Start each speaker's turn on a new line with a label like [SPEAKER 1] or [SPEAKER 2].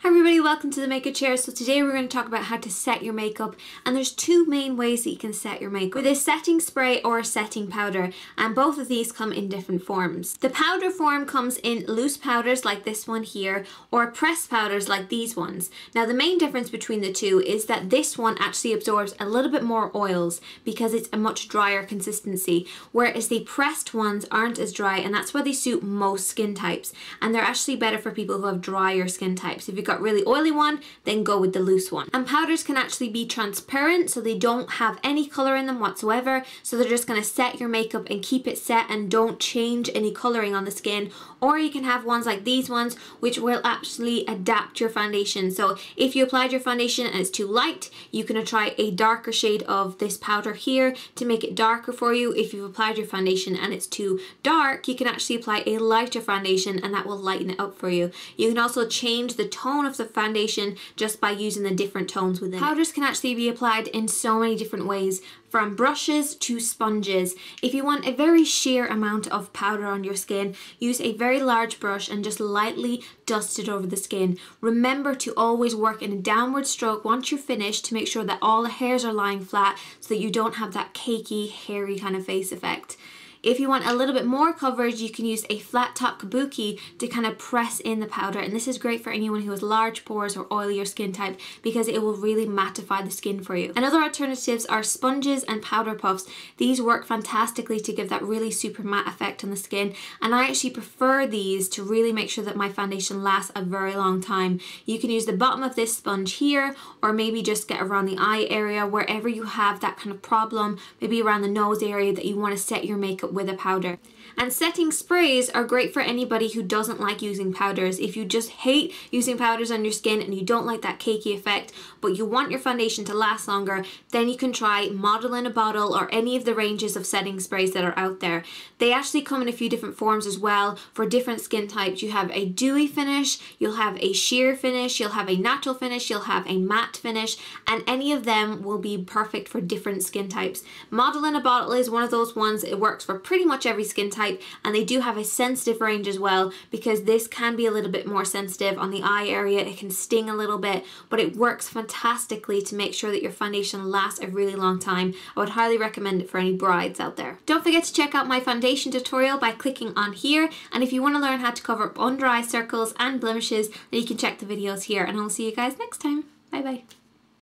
[SPEAKER 1] Hi everybody, welcome to the Makeup Chair. So today we're going to talk about how to set your makeup, and there's two main ways that you can set your makeup, with a setting spray or a setting powder, and both of these come in different forms. The powder form comes in loose powders like this one here, or pressed powders like these ones. Now the main difference between the two is that this one actually absorbs a little bit more oils because it's a much drier consistency, whereas the pressed ones aren't as dry, and that's why they suit most skin types, and they're actually better for people who have drier skin types. If you've got really oily one, then go with the loose one. And powders can actually be transparent, so they don't have any color in them whatsoever, so they're just going to set your makeup and keep it set and don't change any coloring on the skin. Or you can have ones like these ones, which will actually adapt your foundation. So if you applied your foundation and it's too light, you can try a darker shade of this powder here to make it darker for you. If you've applied your foundation and it's too dark, you can actually apply a lighter foundation and that will lighten it up for you. You can also change the tone of the foundation just by using the different tones within it. Powders can actually be applied in so many different ways, from brushes to sponges. If you want a very sheer amount of powder on your skin, use a very large brush and just lightly dust it over the skin. Remember to always work in a downward stroke once you're finished to make sure that all the hairs are lying flat so that you don't have that cakey, hairy kind of face effect. If you want a little bit more coverage, you can use a flat top kabuki to kind of press in the powder, and this is great for anyone who has large pores or oilier skin type because it will really mattify the skin for you. And other alternatives are sponges and powder puffs. These work fantastically to give that really super matte effect on the skin, and I actually prefer these to really make sure that my foundation lasts a very long time. You can use the bottom of this sponge here, or maybe just get around the eye area, wherever you have that kind of problem, maybe around the nose area that you want to set your makeup with a powder. And setting sprays are great for anybody who doesn't like using powders. If you just hate using powders on your skin and you don't like that cakey effect, but you want your foundation to last longer, then you can try Model in a Bottle or any of the ranges of setting sprays that are out there. They actually come in a few different forms as well for different skin types. You have a dewy finish, you'll have a sheer finish, you'll have a natural finish, you'll have a matte finish, and any of them will be perfect for different skin types. Model in a Bottle is one of those ones. It works for pretty much every skin type, and they do have a sensitive range as well, because this can be a little bit more sensitive on the eye area. It can sting a little bit, but it works fantastically to make sure that your foundation lasts a really long time. I would highly recommend it for any brides out there. Don't forget to check out my foundation tutorial by clicking on here, and if you want to learn how to cover up under eye circles and blemishes, then you can check the videos here, and I'll see you guys next time. Bye bye.